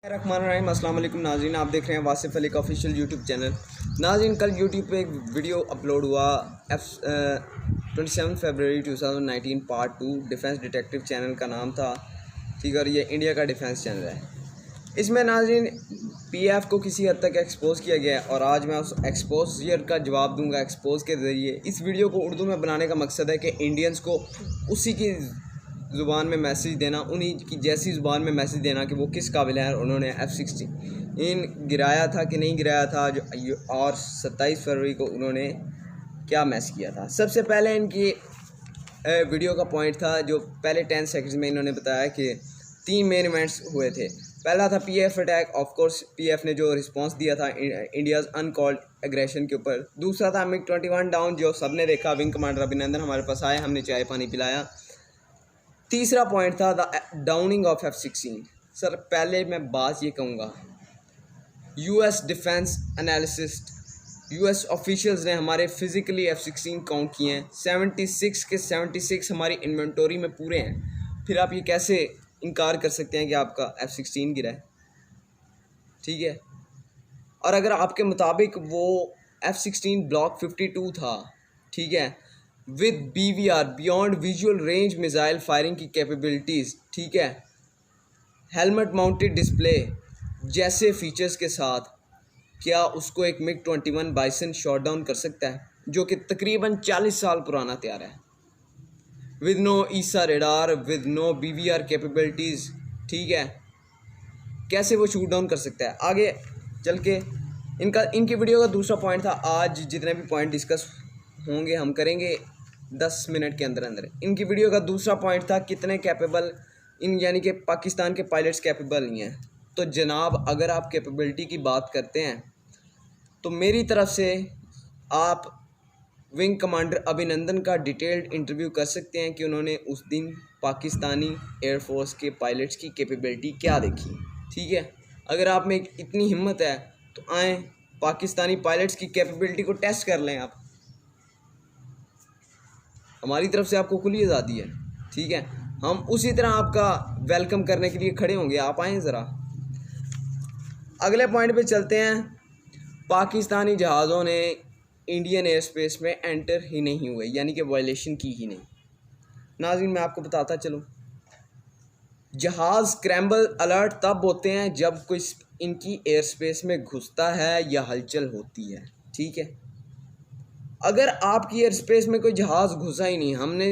रहमान अस्सलाम वालेकुम नाज़रीन, आप देख रहे हैं वासिफ़ अली का ऑफिशियल यूट्यूब चैनल। नाज़रीन, कल यूट्यूब पे एक वीडियो अपलोड हुआ 27 फरवरी 2019 पार्ट 2 डिफेंस डिटेक्टिव चैनल का नाम था, ठीक है। और ये इंडिया का डिफेंस चैनल है। इसमें नाज़रीन पीएफ को किसी हद तक एक्सपोज किया गया है और आज मैं उस एक्सपोजर का जवाब दूंगा एक्सपोज के ज़रिए। इस वीडियो को उर्दू में बनाने का मकसद है कि इंडियंस को उसी की ज़ुबान में मैसेज देना, उन्हीं की जैसी ज़ुबान में मैसेज देना कि वो किस काबिल हैं और उन्होंने F-16 गिराया था कि नहीं गिराया था, जो और 27 फरवरी को उन्होंने क्या मैसेज किया था। सबसे पहले इनकी वीडियो का पॉइंट था, जो पहले 10 सेकंड्स में इन्होंने बताया कि 3 मेन इवेंट्स हुए थे। पहला था PF attack, of course PF ने जो रिस्पांस दिया था इंडियाज़ अनकॉल्ड एग्रेशन के ऊपर। दूसरा था MiG-21 डाउन, जो सबने देखा, विंग कमांडर अभिनंदन हमारे पास आए, हमने चाय पानी पिलाया। तीसरा पॉइंट था the Downing of F-16। Sir पहले मैं बात ये कहूँगा, US defence analyst, US officials ने हमारे फिज़िकली F-16 काउंट किए हैं। 76 के 76 हमारी इन्वेंटोरी में पूरे हैं। फिर आप ये कैसे इनकार कर सकते हैं कि आपका F-16 गिरा है, ठीक है। और अगर आपके मुताबिक वो F-16 ब्लॉक 52 था, ठीक है, with BVR beyond visual range missile firing की कैपेबिलिटीज़, ठीक है, हेलमेट माउंटेड डिस्प्ले जैसे फीचर्स के साथ, क्या उसको एक MiG-21 बाइसन शॉट डाउन कर सकता है, जो कि तकरीबन 40 साल पुराना तैयार है, with no AESA radar, with no BVR capabilities, ठीक है। कैसे वो शूट डाउन कर सकता है? आगे चल के इनकी वीडियो का दूसरा पॉइंट था, आज जितने भी पॉइंट डिस्कस होंगे हम करेंगे 10 मिनट के अंदर अंदर। इनकी वीडियो का दूसरा पॉइंट था कितने कैपेबल यानी कि पाकिस्तान के पायलट्स कैपेबल नहीं हैं। तो जनाब, अगर आप कैपेबिलिटी की बात करते हैं तो मेरी तरफ से आप विंग कमांडर अभिनंदन का डिटेल्ड इंटरव्यू कर सकते हैं कि उन्होंने उस दिन पाकिस्तानी एयरफोर्स के पायलट्स की कैपेबिलिटी क्या देखी, ठीक है। अगर आप में इतनी हिम्मत है तो आएँ पाकिस्तानी पायलट्स की कैपेबिलिटी को टेस्ट कर लें। आप, हमारी तरफ से आपको खुली आज़ादी है, ठीक है। हम उसी तरह आपका वेलकम करने के लिए खड़े होंगे, आप आएँ ज़रा। अगले पॉइंट पे चलते हैं। पाकिस्तानी जहाज़ों ने इंडियन एयर स्पेस में एंटर ही नहीं हुए, यानी कि वायलेशन की ही नहीं। नाज़रीन, मैं आपको बताता चलूँ, जहाज़ स्क्रैम्बल अलर्ट तब होते हैं जब कोई इनकी एयर स्पेस में घुसता है या हलचल होती है, ठीक है। अगर आपकी एयर स्पेस में कोई जहाज़ घुसा ही नहीं, हमने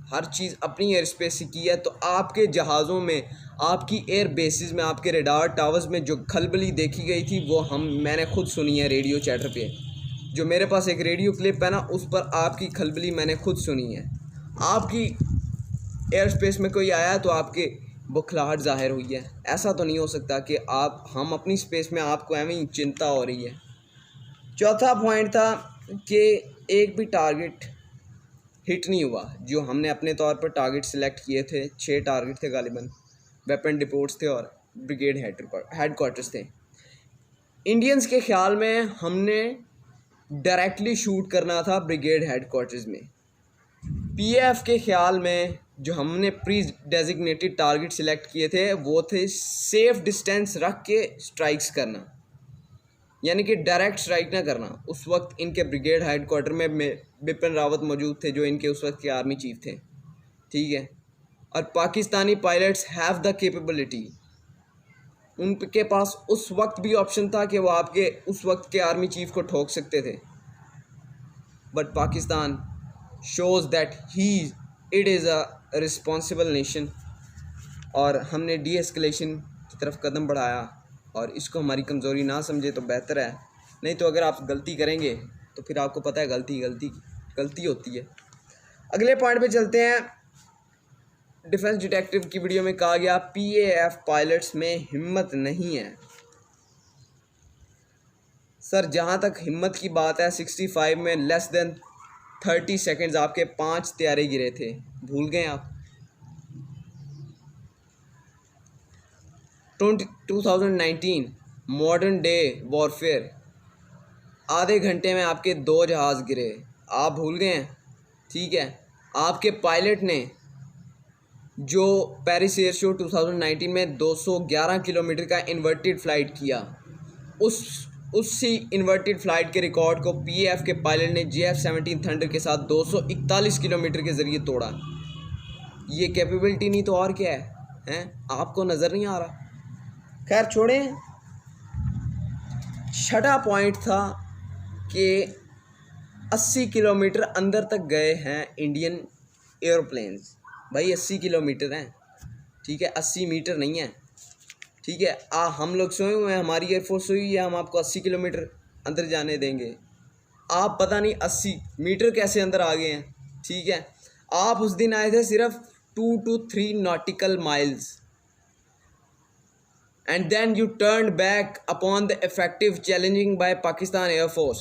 हर चीज़ अपनी एयर स्पेस से की है, तो आपके जहाज़ों में, आपकी एयर बेसिस में, आपके रेडार टावर्स में जो खलबली देखी गई थी वो मैंने खुद सुनी है रेडियो चैटर पे। जो मेरे पास एक रेडियो क्लिप है ना, उस पर आपकी खलबली मैंने खुद सुनी है। आपकी एयर स्पेस में कोई आया तो आपके बुखलाहट ज़ाहिर हुई है। ऐसा तो नहीं हो सकता कि हम अपनी स्पेस में आपको एवं चिंता हो रही है। चौथा पॉइंट था कि एक भी टारगेट हिट नहीं हुआ। जो हमने अपने तौर पर टारगेट सिलेक्ट किए थे, 6 टारगेट थे गालिबन, वेपन डिपोट्स थे और ब्रिगेड हेडक्वार्टर्स थे। इंडियंस के ख्याल में हमने डायरेक्टली शूट करना था ब्रिगेड हेडक्वार्टर्स में। पीएफ के ख्याल में जो हमने प्री डेजिग्नेटेड टारगेट सिलेक्ट किए थे वो थे सेफ डिस्टेंस रख के स्ट्राइक्स करना, यानी कि डायरेक्ट स्ट्राइक ना करना। उस वक्त इनके ब्रिगेड हेडक्वार्टर में बिपिन रावत मौजूद थे, जो इनके उस वक्त के आर्मी चीफ थे, ठीक है। और Pakistani pilots have the capability, उनके पास उस वक्त भी ऑप्शन था कि वो आपके उस वक्त के आर्मी चीफ को ठोक सकते थे। But Pakistan shows that it is a responsible nation, और हमने डी एस्केलेशन की तरफ कदम बढ़ाया। और इसको हमारी कमज़ोरी ना समझे तो बेहतर है, नहीं तो अगर आप गलती करेंगे तो फिर आपको पता है गलती होती है। अगले पॉइंट पे चलते हैं। डिफेंस डिटेक्टिव की वीडियो में कहा गया पीएएफ पायलट्स में हिम्मत नहीं है। सर, जहाँ तक हिम्मत की बात है, 65 में लेस देन 30 सेकेंड्स आपके 5 तैयारे गिरे थे, भूल गए आप। 2019 मॉडर्न डे वॉरफेयर, आधे घंटे में आपके 2 जहाज़ गिरे, आप भूल गए हैं, ठीक है। आपके पायलट ने जो पेरिस एयर शो 2019 में 211 किलोमीटर का इन्वर्टेड फ़्लाइट किया, उसी इन्वर्टेड फ़्लाइट के रिकॉर्ड को पीएफ के पायलट ने JF-17 थंडर के साथ 241 किलोमीटर के ज़रिए तोड़ा। ये कैपेबिलिटी नहीं तो और क्या है? आपको नज़र नहीं आ रहा? खैर छोड़ें। छठा पॉइंट था कि 80 किलोमीटर अंदर तक गए हैं इंडियन एयरप्लेन्स। भाई 80 किलोमीटर हैं, ठीक है, 80 मीटर नहीं है, ठीक है। हम लोग सोए हुए हैं, हमारी एयरफोर्स सोई हुई है, हम आपको 80 किलोमीटर अंदर जाने देंगे? आप पता नहीं 80 मीटर कैसे अंदर आ गए हैं, ठीक है। आप उस दिन आए थे सिर्फ 2 to 3 nautical miles and then you turned back upon the effective challenging by Pakistan Air Force,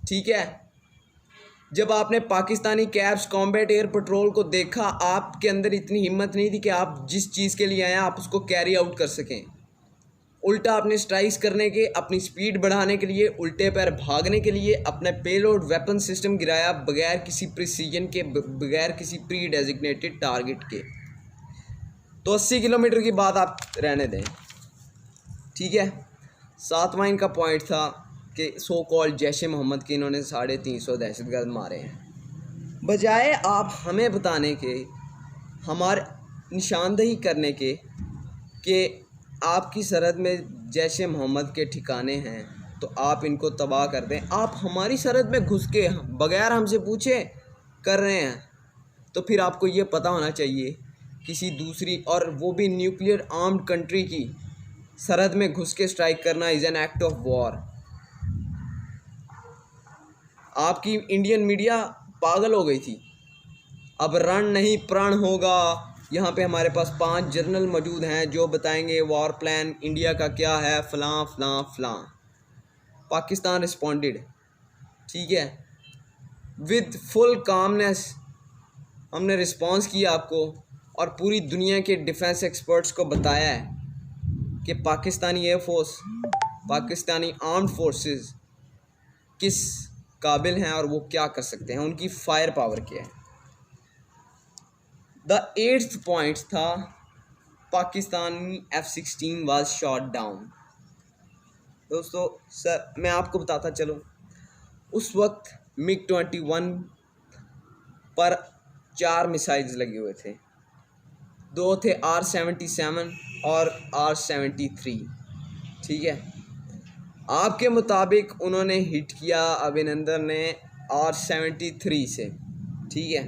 ठीक है। जब आपने Pakistani cabs combat air petrol को देखा, आपके अंदर इतनी हिम्मत नहीं थी कि आप जिस चीज़ के लिए आए आप उसको कैरी आउट कर सकें। उल्टा अपने स्ट्राइक्स करने के, अपनी स्पीड बढ़ाने के लिए, उल्टे पैर भागने के लिए अपने पेलोड वेपन सिस्टम गिराया बगैर किसी प्रिसीजन के, बगैर किसी प्री डेजिग्नेटेड टारगेट के। तो 80 किलोमीटर की बात आप रहने दें, ठीक है। सातवां इनका पॉइंट था कि सो कॉल्ड जैश मोहम्मद के इन्होंने 350 दहशतगर्द मारे हैं। बजाय आप हमें बताने के, हमारे निशानदही करने के कि आपकी सरहद में जैश मोहम्मद के ठिकाने हैं, तो आप इनको तबाह कर दें। आप हमारी सरहद में घुस के बगैर हमसे पूछे कर रहे हैं, तो फिर आपको ये पता होना चाहिए किसी दूसरी, और वो भी न्यूक्लियर आर्म्ड कंट्री की सरहद में घुस के स्ट्राइक करना is an act of war. आपकी इंडियन मीडिया पागल हो गई थी। अब रण नहीं प्रण होगा। यहाँ पे हमारे पास 5 जर्नल मौजूद हैं जो बताएंगे वॉर प्लान इंडिया का क्या है, फ़लाँ फ़लाँ फ़लाँ। पाकिस्तान रिस्पॉन्डेड, ठीक है, विद फुल कामनेस हमने रिस्पॉन्स किया आपको, और पूरी दुनिया के डिफेंस एक्सपर्ट्स को बताया है कि Pakistani air force, Pakistani armed forces किस काबिल हैं और वो क्या कर सकते हैं, उनकी फायर पावर क्या है। द 8th पॉइंट था Pakistani F-16 was shot down. दोस्तों सर मैं आपको बताता चलो, उस वक्त MiG-21 पर 4 मिसाइल्स लगे हुए थे। 2 थे R-77 और R-73, ठीक है। आपके मुताबिक उन्होंने हिट किया अभिनंदन ने R-73 से, ठीक है।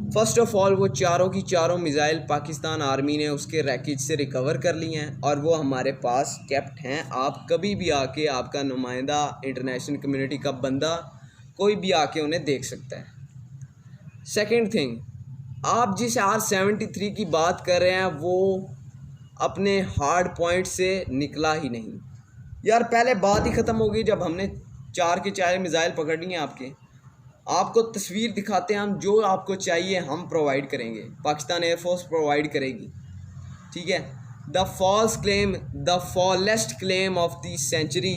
फ़र्स्ट ऑफ़ ऑल वो चारों की चारों मिसाइल पाकिस्तान आर्मी ने उसके रैकेज से रिकवर कर ली हैं और वो हमारे पास केप्ट हैं। आप कभी भी आके, आपका नुमाइंदा, इंटरनेशनल कम्युनिटी का बंदा, कोई भी आके उन्हें देख सकता है। सेकंड थिंग, आप जिस R-73 की बात कर रहे हैं वो अपने हार्ड पॉइंट से निकला ही नहीं। यार पहले बात ही ख़त्म हो गई जब हमने 4 के 4 मिसाइल पकड़ लिए आपके। आपको तस्वीर दिखाते हैं हम, जो आपको चाहिए हम प्रोवाइड करेंगे, पाकिस्तान एयरफोर्स प्रोवाइड करेगी, ठीक है। The false claim, the falsest claim of the century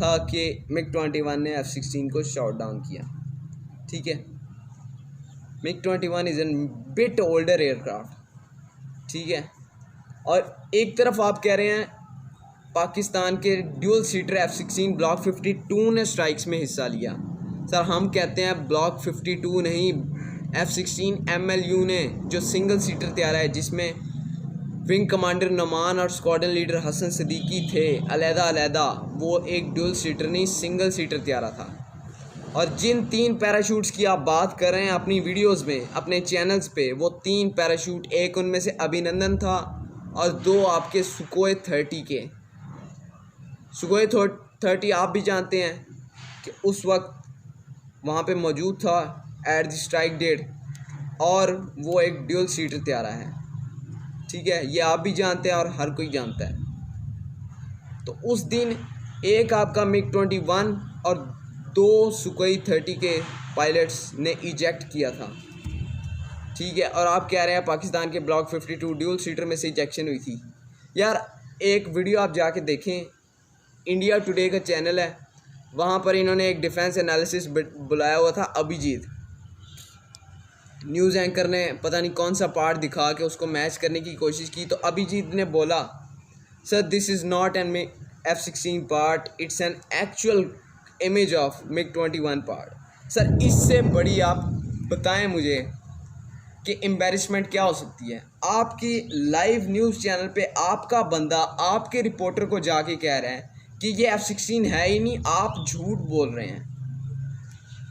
था कि MiG-21 ने F-16 को शॉट डाउन किया, ठीक है। MiG-21 is an bit older aircraft, ठीक है। और एक तरफ आप कह रहे हैं पाकिस्तान के ड्यूल सीटर F-16 ब्लॉक 52 ने स्ट्राइक्स में हिस्सा लिया। सर हम कहते हैं ब्लॉक 52 नहीं, F-16 MLU ने, जो सिंगल सीटर तैयार है, जिसमें विंग कमांडर नमान और स्क्वाड्रन लीडर हसन सिद्दीकी थे अलहदा, वो एक ड्यूल सीटर नहीं सिंगल सीटर तैयार था। और जिन 3 पैराशूट्स की आप बात कर रहे हैं अपनी वीडियोस में, अपने चैनल्स पे, वो 3 पैराशूट, एक उनमें से अभिनंदन था और 2 आपके सुकोई 30 के। सुकोई 30 आप भी जानते हैं कि उस वक्त वहाँ पे मौजूद था एट द स्ट्राइक डेट, और वो एक ड्यूल सीटर तैयार है, ठीक है। ये आप भी जानते हैं और हर कोई जानता है। तो उस दिन एक आपका MiG-21 और 2 सुकोई 30 के पायलट्स ने इजेक्ट किया था, ठीक है। और आप कह रहे हैं पाकिस्तान के ब्लॉक 52 ड्यूल सीटर में से इजेक्शन हुई थी। यार एक वीडियो आप जाके देखें, इंडिया टुडे का चैनल है, वहाँ पर इन्होंने एक डिफेंस एनालिसिस बुलाया हुआ था, अभिजीत। न्यूज़ एंकर ने पता नहीं कौन सा पार्ट दिखा के उसको मैच करने की कोशिश की, तो अभिजीत ने बोला sir this is not an F-16 part, it's an actual image of MiG-21 part. Sir इससे बड़ी आप बताएं मुझे कि एम्बैरेसमेंट क्या हो सकती है। आपकी लाइव न्यूज़ चैनल पे आपका बंदा आपके रिपोर्टर को जाके कह रहा है कि ये F-16 है ही नहीं, आप झूठ बोल रहे हैं।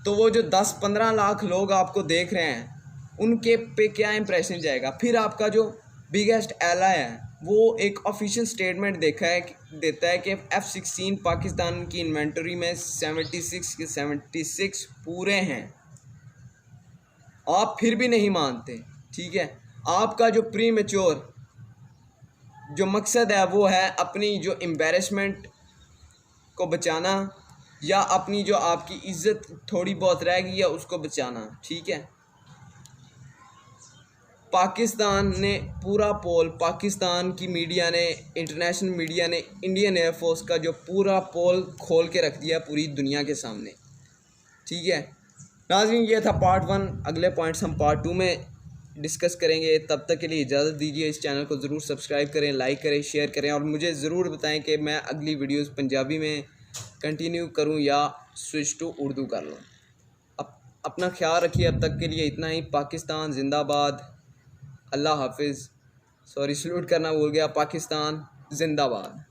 तो वो जो 10-15 लाख लोग आपको देख रहे हैं उनके पे क्या इंप्रेशन जाएगा। फिर आपका जो बिगेस्ट एलाय है वो एक ऑफिशियल स्टेटमेंट देता है कि F-16 पाकिस्तान की इन्वेंटरी में 76 के 76 पूरे हैं। आप फिर भी नहीं मानते, ठीक है। आपका जो प्री मैच्योर जो मकसद है वो है अपनी जो एम्बैरेसमेंट को बचाना या अपनी जो आपकी इज़्ज़त थोड़ी बहुत रह गई है उसको बचाना, ठीक है। पाकिस्तान ने पूरा पोल, पाकिस्तान की मीडिया ने, इंटरनेशनल मीडिया ने इंडियन एयरफोर्स का जो पूरा पोल खोल के रख दिया पूरी दुनिया के सामने, ठीक है। नाज़रीन ये था पार्ट 1, अगले पॉइंट्स हम पार्ट 2 में डिस्कस करेंगे। तब तक के लिए इजाज़त दीजिए। इस चैनल को ज़रूर सब्सक्राइब करें, लाइक करें, शेयर करें और मुझे ज़रूर बताएं कि मैं अगली वीडियोस पंजाबी में कंटिन्यू करूं या स्विच टू उर्दू कर लूं। अपना ख्याल रखिए। अब तक के लिए इतना ही। पाकिस्तान जिंदाबाद, अल्लाह हाफिज़। सॉरी सल्यूट करना भूल गया। पाकिस्तान जिंदाबाद।